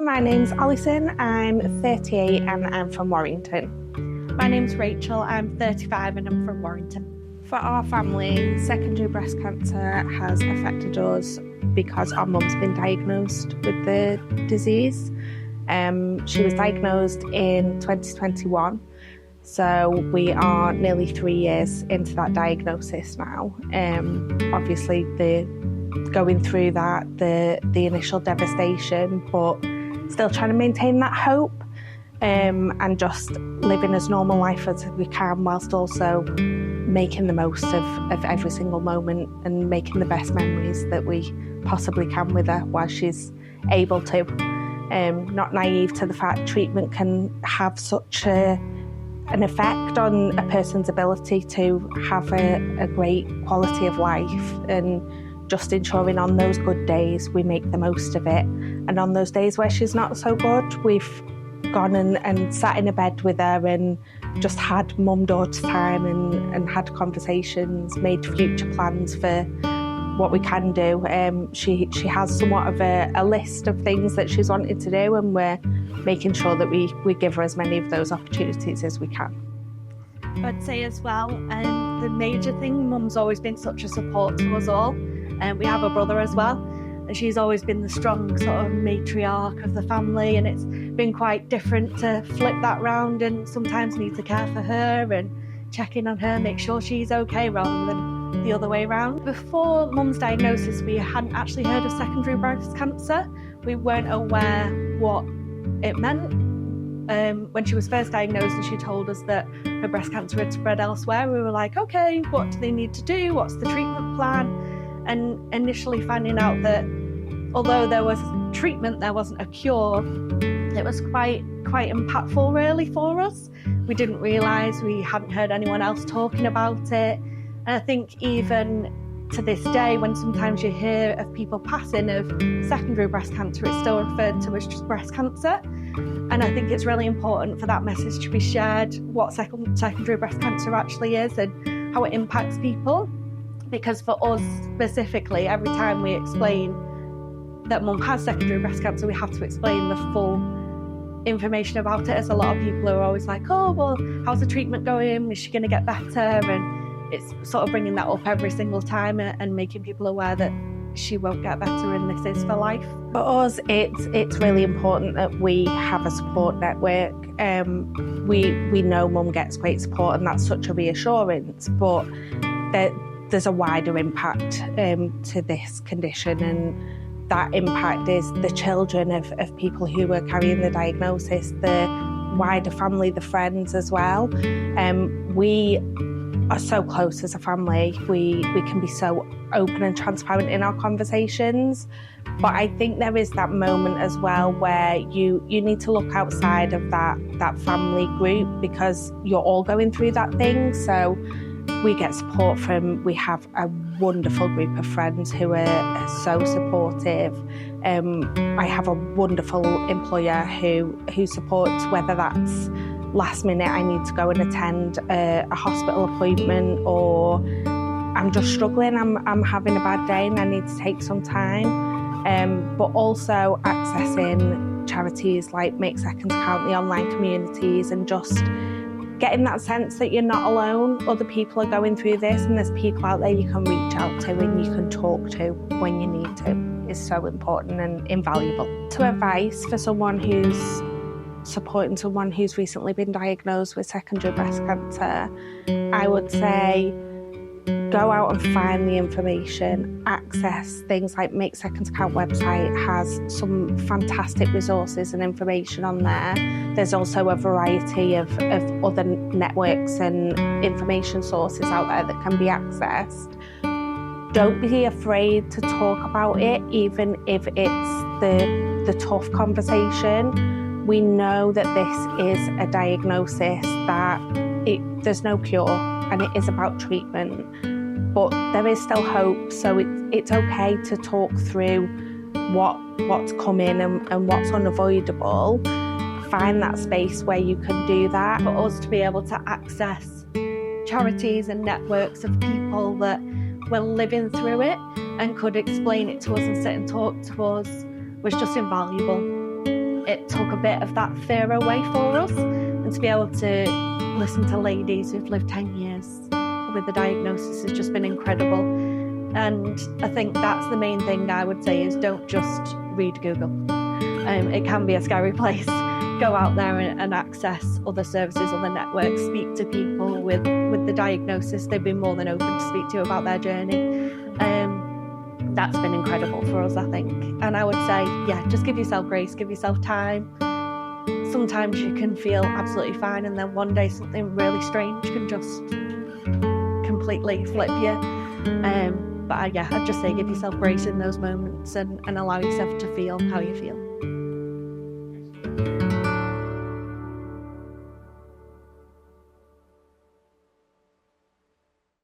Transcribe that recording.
My name's Allison, I'm 38 and I'm from Warrington. My name's Rachel, I'm 35 and I'm from Warrington. For our family, secondary breast cancer has affected us because our mum's been diagnosed with the disease. She was diagnosed in 2021, so we are nearly 3 years into that diagnosis now. Obviously, going through that, the initial devastation, but still trying to maintain that hope and just living as normal life as we can, whilst also making the most of every single moment and making the best memories that we possibly can with her while she's able to. Not naive to the fact treatment can have such an effect on a person's ability to have a great quality of life, and just ensuring on those good days we make the most of it, and on those days where she's not so good, we've gone and sat in a bed with her and just had mum-daughter time and had conversations, made future plans for what we can do. She has somewhat of a list of things that she's wanted to do, and we're making sure that we give her as many of those opportunities as we can. I'd say as well, the major thing, mum's always been such a support to us all. We have a brother as well, and she's always been the strong sort of matriarch of the family, and it's been quite different to flip that round and sometimes need to care for her and check in on her, make sure she's okay, rather than the other way around. Before mum's diagnosis, we hadn't actually heard of secondary breast cancer. We weren't aware what it meant. When she was first diagnosed and she told us that her breast cancer had spread elsewhere, we were like, okay, what do they need to do? What's the treatment plan? And initially finding out that although there was treatment, there wasn't a cure, it was quite impactful really for us. We didn't realise, we hadn't heard anyone else talking about it. And I think even to this day, when sometimes you hear of people passing of secondary breast cancer, it's still referred to as just breast cancer. And I think it's really important for that message to be shared, what secondary breast cancer actually is and how it impacts people. Because for us specifically, every time we explain that mum has secondary breast cancer, we have to explain the full information about it, as a lot of people are always like, oh, well, how's the treatment going? Is she going to get better? And it's sort of bringing that up every single time and making people aware that she won't get better and this is for life. For us, it's really important that we have a support network. We know mum gets great support, and that's such a reassurance, but there's a wider impact to this condition, and that impact is the children of people who are carrying the diagnosis, the wider family, the friends as well. We are so close as a family. We can be so open and transparent in our conversations, but I think there is that moment as well where you need to look outside of that family group, because you're all going through that thing. So we get support we have a wonderful group of friends who are so supportive. I have a wonderful employer who supports, whether that's last minute I need to go and attend a hospital appointment, or I'm just struggling, I'm having a bad day and I need to take some time. But also accessing charities like Make Seconds Count, the online communities, and just getting that sense that you're not alone. Other people are going through this, and there's people out there you can reach out to and you can talk to when you need to, is so important and invaluable. To advice for someone who's supporting someone who's recently been diagnosed with secondary breast cancer, I would say go out and find the information, access things like Make Seconds Count website has some fantastic resources and information on there. There's also a variety of other networks and information sources out there that can be accessed. Don't be afraid to talk about it, even if it's the tough conversation. We know that this is a diagnosis that there's no cure, and it is about treatment. But there is still hope, so it's okay to talk through what's coming and what's unavoidable. Find that space where you can do that. For us to be able to access charities and networks of people that were living through it and could explain it to us and sit and talk to us was just invaluable. it took a bit of that fear away for us, and to be able to listen to ladies who've lived 10 years with the diagnosis has just been incredible. And I think that's the main thing I would say is don't just read Google. It can be a scary place. Go out there and access other services, other networks, speak to people with the diagnosis. They've been more than open to speak to you about their journey. That's been incredible for us, I think. And I would say, yeah, just give yourself grace, give yourself time. Sometimes you can feel absolutely fine, and then one day something really strange can just completely flip you. But I'd just say give yourself grace in those moments and allow yourself to feel how you feel.